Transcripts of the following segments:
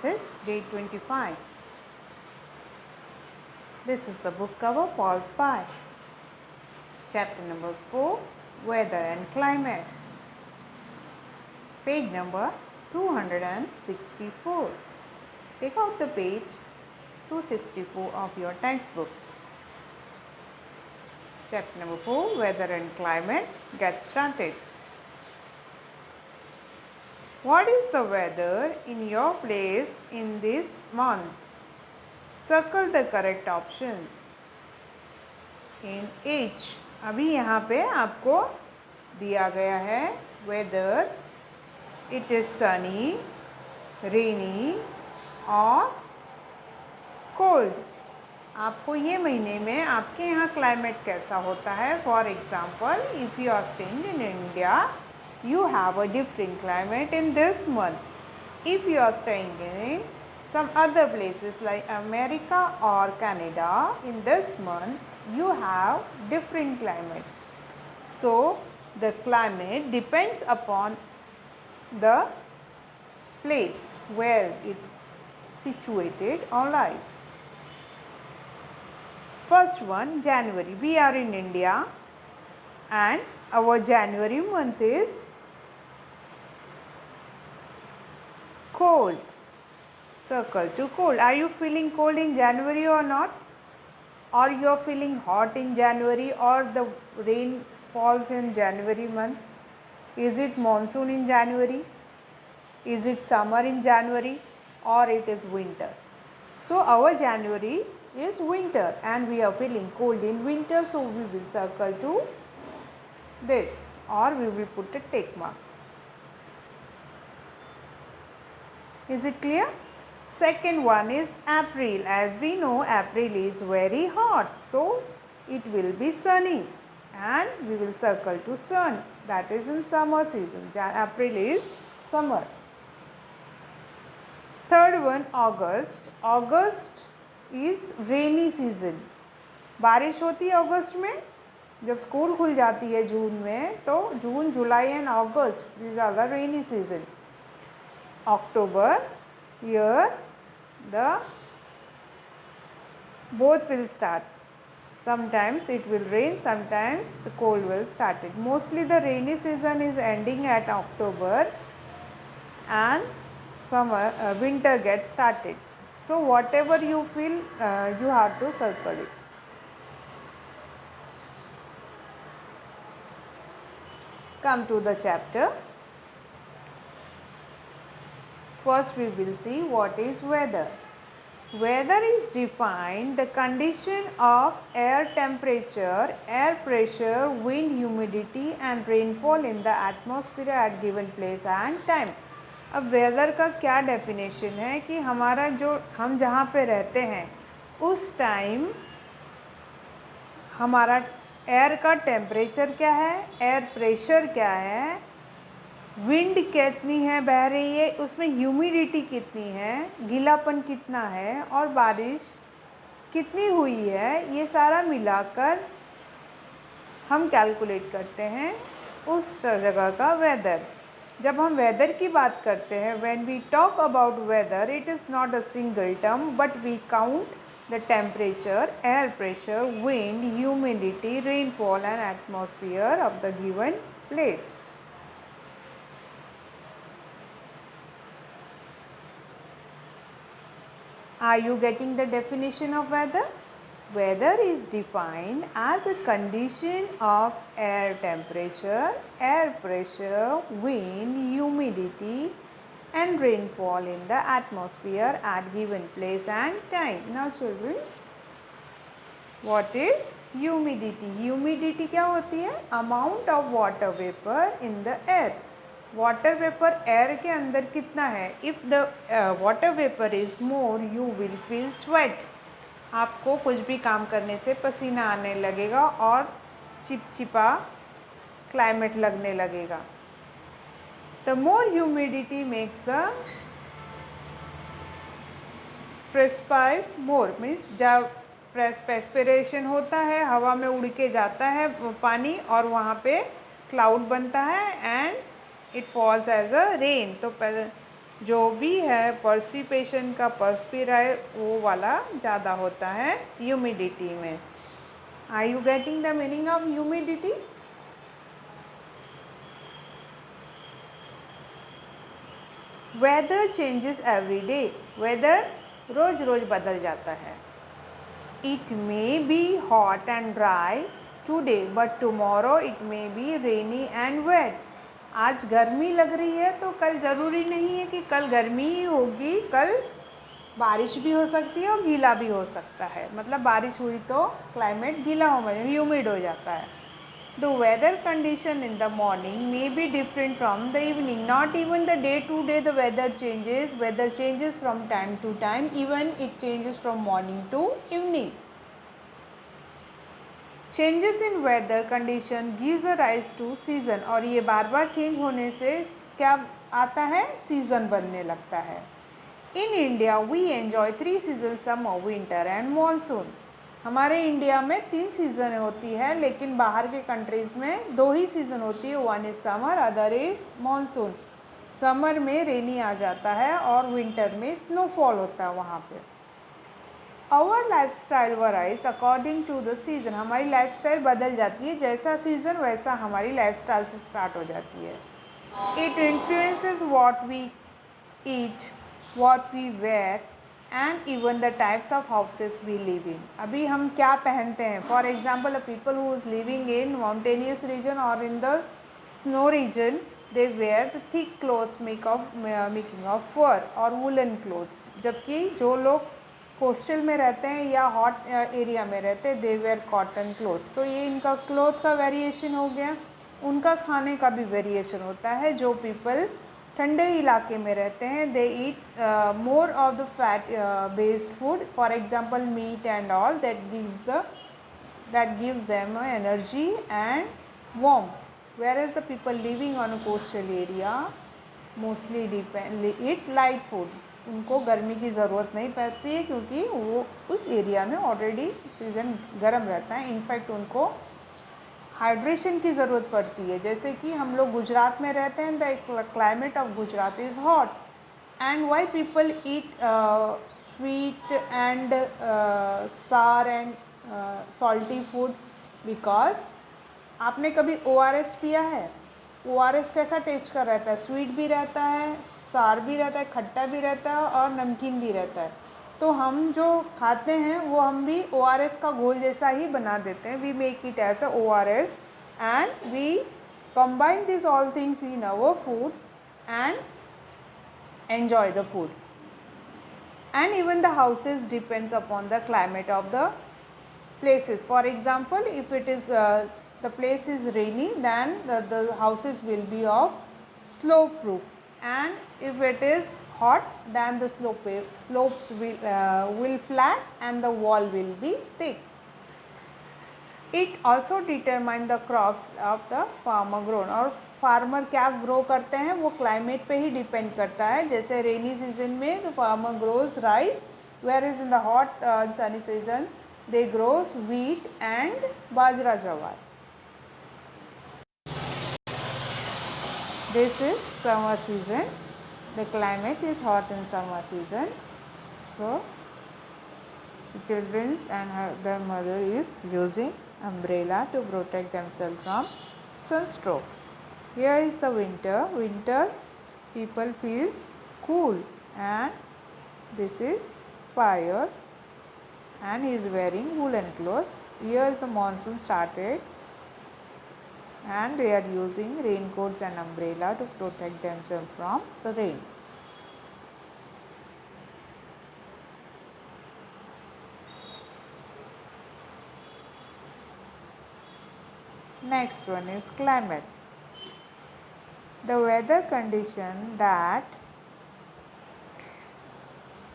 Genesis, day 25. This is the book cover, Paul's Spy. Chapter number 4, Weather and Climate. Page number 264. Take out the page 264 of your textbook. Chapter number 4, Weather and Climate. Get started. What is the weather in your place in these months? Circle the correct options. In H, अभी यहाँ पे आपको दिया गया है weather. It is sunny, rainy और cold. आपको ये महीने में आपके यहाँ क्लाइमेट कैसा होता है? For example, if you are staying in India, you have a different climate in this month. If you are staying in some other places like America or Canada, in this month you have different climate. So the climate depends upon the place where it situated or lies. First one, January. We are in India and our January month is cold. Circle to cold. Are you feeling cold in January or not? Or you are feeling hot in January, or the rain falls in January month? Is it monsoon in January? Is it summer in January? Or it is winter? So our January is winter and we are feeling cold in winter, so we will circle to this, or we will put a tick mark. Is it clear? Second one is April. As we know, April is very hot, so it will be sunny and we will circle to sun. That is in summer season. April is summer. Third one, August. August is rainy season. बारिश होती है अगस्त में. जब school खुल जाती है जून में, तो June, July and August, these are the rainy season. October, here the both will start. Sometimes it will rain, sometimes the cold will start it. Mostly the rainy season is ending at October and summer, winter gets started. So whatever you feel, you have to circle it. Come to the chapter. First we will see what is weather. Weather is defined the condition of air temperature, air pressure, wind, humidity and rainfall in the atmosphere at given place and time. अब weather का क्या definition है कि हमारा जो हम जहाँ पे रहते हैं उस टाइम हमारा एयर का टेम्परेचर क्या है, एयर प्रेशर क्या है, विंड कितनी है बह रही है, उसमें ह्यूमिडिटी कितनी है, गीलापन कितना है और बारिश कितनी हुई है, ये सारा मिलाकर हम कैलकुलेट करते हैं उस जगह का वेदर. जब हम वेदर की बात करते हैं, when we talk about weather, it is not a single term but we count the temperature, air pressure, wind, humidity, rainfall and atmosphere of the given place. Are you getting the definition of weather? Weather is defined as a condition of air temperature, air pressure, wind, humidity and rainfall in the atmosphere at given place and time. Now children, what is humidity? Humidity क्या होती है? Amount of water vapor in the air. Water vapor air के अंदर कितना है? If the water vapor is more, you will feel sweat. आपको कुछ भी काम करने से पसीना आने लगेगा और चिपचिपा क्लाइमेट लगने लगेगा. The more humidity makes the perspire more, means जब perspiration होता है, हवा में उड़ के जाता है पानी और वहाँ पे क्लाउड बनता है and it falls as a rain. तो जो भी है पर्सिपेशन का पर्सपिराय वो वाला ज़्यादा होता है ह्यूमिडिटी में। Are you getting the meaning of humidity? Weather changes every day, weather रोज रोज बदल जाता है। It may be hot and dry today but tomorrow it may be rainy and wet. आज गर्मी लग रही है तो कल ज़रूरी नहीं है कि कल गर्मी ही होगी, कल बारिश भी हो सकती है और गीला भी हो सकता है। मतलब बारिश हुई तो क्लाइमेट गीला हो, ह्यूमिड हो जाता है। The weather condition in the morning may be different from the evening. Not even the day to day the weather changes. Weather changes from time to time. Even it changes from morning to evening. Changes in weather condition gives a rise to season. और ये बार बार change होने से क्या आता है? Season बनने लगता है। In India we enjoy 3 seasons: summer, winter and monsoon. हमारे इंडिया में 3 सीज़न होती है, लेकिन बाहर के कंट्रीज़ में 2 ही सीज़न होती है। One is summer, other is monsoon. Summer में रेनी आ जाता है और विंटर में स्नोफॉल होता है वहाँ पे। Our life style varies according to the season. हमारी लाइफ स्टाइल बदल जाती है, जैसा सीज़न वैसा हमारी लाइफ स्टाइल से स्टार्ट हो जाती है। It influences what we eat, what we wear and even the types of houses we live in. अभी हम क्या पहनते हैं? For example, a people who is living in mountainous region और in the snow region, they wear the thick clothes making of fur और woollen clothes. जबकि जो लोग कोस्टल में रहते हैं या हॉट एरिया में रहते हैं, दे वेयर कॉटन क्लोथ्स। तो ये इनका क्लोथ का वेरिएशन हो गया। उनका खाने का भी वेरिएशन होता है। जो पीपल ठंडे इलाके में रहते हैं, they eat more of the fat based food, for example meat and all, that gives them energy and warmth, whereas the people living on a coastal area mostly eat light foods. उनको गर्मी की ज़रूरत नहीं पड़ती है क्योंकि वो उस एरिया में ऑलरेडी सीज़न गर्म रहता है। इनफैक्ट उनको हाइड्रेशन की ज़रूरत पड़ती है। जैसे कि हम लोग गुजरात में रहते हैं, the climate of Gujarat is hot. And why people eat sweet and सार एंड सॉल्टी फूड? बिकॉज आपने कभी ORS पिया है? ORS कैसा टेस्ट का रहता है? स्वीट भी रहता है, सार भी रहता है, खट्टा भी रहता है और नमकीन भी रहता है। तो हम जो खाते हैं वो हम भी ORS का घोल जैसा ही बना देते हैं। We make it as a ORS and we combine these all things in our food and enjoy the food. And even the houses depends upon the climate of the places. For example, if it is the place is rainy, then the houses will be of slope proof, and if it is hot, then the slopes will flat and the wall will be thick. It also determine the crops of the farmer grown. और farmer क्या grow करते हैं वो climate पे ही depend करता है। जैसे rainy season में the farmer grows rice, whereas in the hot sunny season they grows wheat and bajra jawar. This is summer season. The climate is hot in summer season. So the children and their mother is using umbrella to protect themselves from sunstroke. Here is the winter. Winter people feels cool, and this is fire, and he is wearing woolen clothes. Here the monsoon started and they are using raincoats and umbrella to protect themselves from the rain. Next one is climate. The weather condition that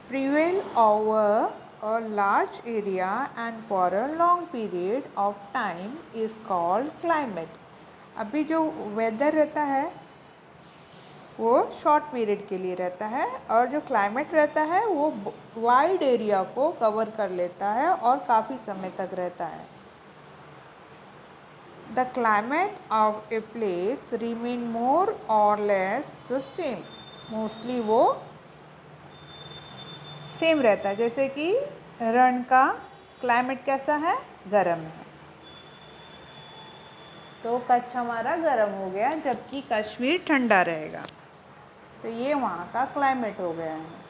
prevail over a large area and for a long period of time is called climate. अभी जो weather रहता है वो short period के लिए रहता है और जो क्लाइमेट रहता है वो वाइड एरिया को कवर कर लेता है और काफ़ी समय तक रहता है। The climate of a place remain more or less the same. Mostly वो सेम रहता है। जैसे कि रण का क्लाइमेट कैसा है, गर्म है, तो कच्छ हमारा गर्म हो गया, जबकि कश्मीर ठंडा रहेगा। तो ये वहाँ का क्लाइमेट हो गया है।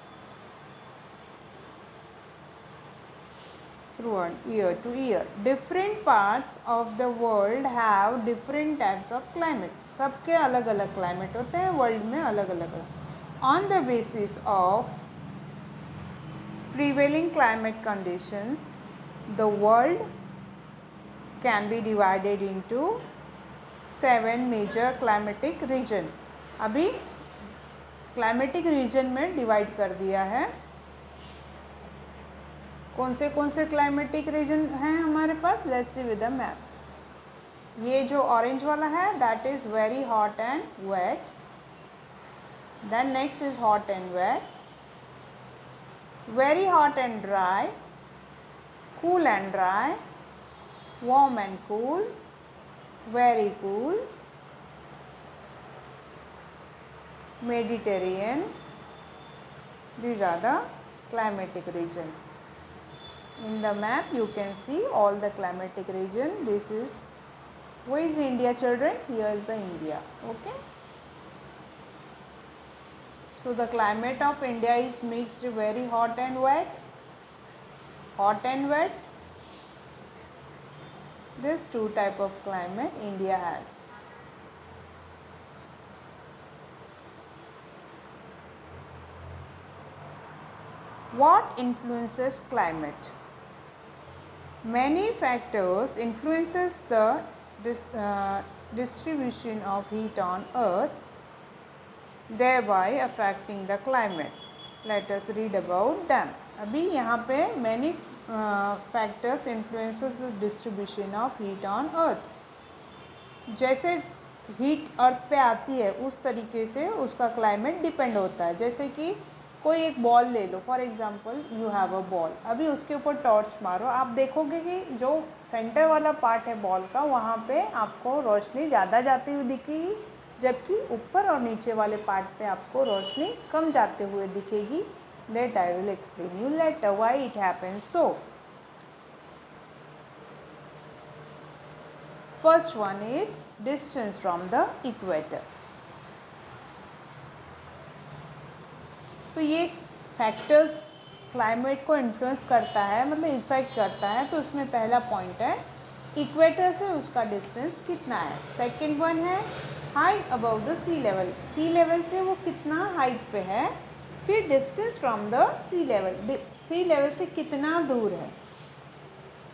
Throughout year to year, different parts of the world have different types of climate. सबके अलग अलग क्लाइमेट होते हैं वर्ल्ड में, अलग अलग। On the basis of prevailing climate conditions, the world can be divided into 7 major climatic region. अभी climatic region में डिवाइड कर दिया है। कौन से क्लाइमेटिक रीजन हैं हमारे पास? Let's see with the map. ये जो ऑरेंज वाला है that is very hot and wet, then next is hot and wet, very hot and dry, cool and dry, warm and cool, very cool, Mediterranean. These are the climatic region. In the map you can see all the climatic region. This is, where is India, children? Here is the India. Okay. So the climate of India is mixed, very hot and wet. Hot and wet. These two type of climate India has. What influences climate? Many factors influences the distribution of heat on earth, thereby affecting the climate. Let us read about them. अभी यहाँ पे many factors influences the distribution of heat on earth. जैसे heat अर्थ पे आती है उस तरीके से उसका क्लाइमेट डिपेंड होता है। जैसे कि कोई एक बॉल ले लो, for example you have a ball, अभी उसके ऊपर टॉर्च मारो, आप देखोगे कि जो सेंटर वाला पार्ट है बॉल का वहाँ पे आपको रोशनी ज़्यादा जाती हुई दिखेगी, जबकि ऊपर और नीचे वाले पार्ट पे आपको रोशनी कम जाते हुए दिखेगी। That I will explain you later why it happens so. First one is distance from the equator. तो ये फैक्टर्स क्लाइमेट को इन्फ्लुएंस करता है, मतलब इफेक्ट करता है। तो उसमें पहला पॉइंट है इक्वेटर से उसका डिस्टेंस कितना है। सेकंड वन है height above the sea level, sea level से वो कितना हाइट पे है। फिर distance from the sea level से कितना दूर है।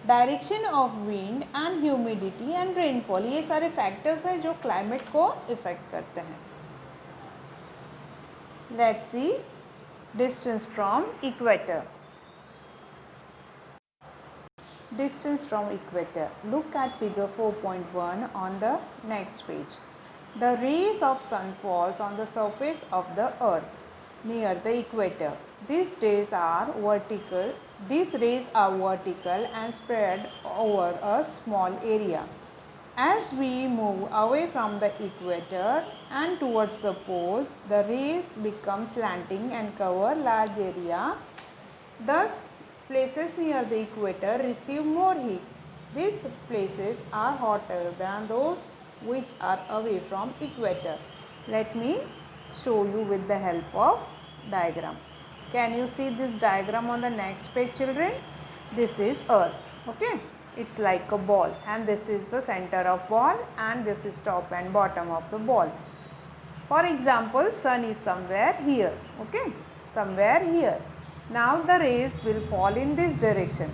Direction of wind and humidity and rainfall, ये सारे फैक्टर्स हैं जो क्लाइमेट को इफेक्ट करते हैं। Let's see distance from equator. Distance from equator. Look at figure 4.1 on the next page. The rays of sun falls on the surface of the earth near the equator. These rays are vertical. These rays are vertical and spread over a small area. As we move away from the equator and towards the poles, the rays become slanting and cover large area. Thus, places near the equator receive more heat. These places are hotter than those which are away from equator. Let me show you with the help of diagram. Can you see this diagram on the next page, children? This is earth, okay? It's like a ball and this is the center of ball and this is top and bottom of the ball. For example, sun is somewhere here, okay? Somewhere here. Now the rays will fall in this direction.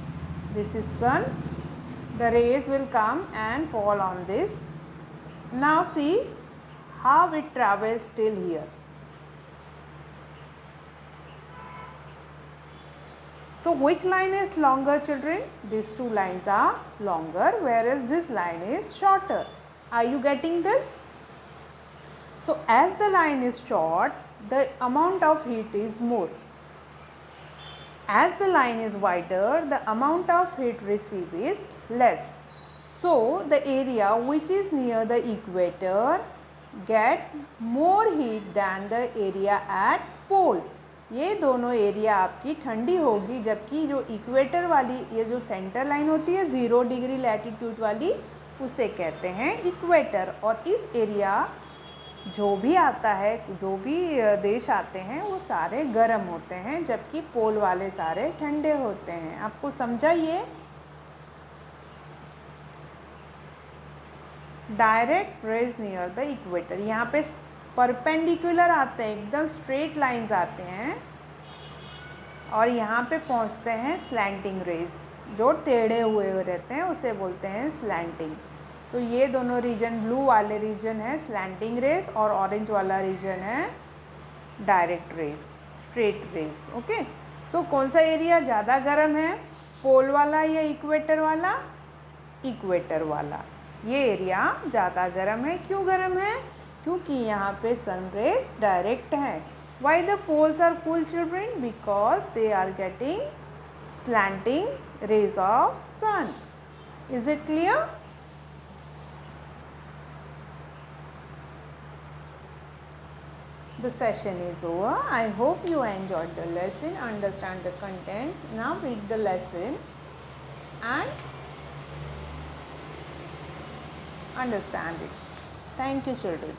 This is sun. The rays will come and fall on this. Now see how it travels till here. So which line is longer, children? These two lines are longer, whereas this line is shorter. Are you getting this? So as the line is short, the amount of heat is more. As the line is wider, the amount of heat received is less. So the area which is near the equator get more heat than the area at pole। ये दोनों area आपकी ठंडी होगी, जबकि जो equator वाली ये जो सेंटर लाइन होती है 0 डिग्री लैटिट्यूड वाली, उसे कहते हैं इक्वेटर। और इस एरिया जो भी आता है, जो भी देश आते हैं वो सारे गर्म होते हैं, जबकि पोल वाले सारे ठंडे होते हैं। आपको समझा ये? Direct rays near the equator, यहाँ पे परपेंडिकुलर आते हैं, एकदम स्ट्रेट लाइंस आते हैं, और यहाँ पे पहुँचते हैं स्लैंटिंग रेज, जो टेढ़े हुए रहते हैं उसे बोलते हैं स्लैंटिंग। तो ये दोनों रीजन, ब्लू वाले रीजन है स्लैंटिंग रेज और ऑरेंज वाला रीजन है direct rays, straight rays. Okay, so कौन सा एरिया ज़्यादा गर्म है, पोल वाला या इक्वेटर वाला? इक्वेटर वाला। ये एरिया ज़्यादा गर्म है। क्यों गर्म है? क्योंकि यहाँ पे सन रेज डायरेक्ट है। Why the poles are cool children? Because they are getting slanting rays of sun. Is it clear? The session is over. I hope you enjoyed the lesson, understand the contents. Now read the lesson and understand it. Thank you, children.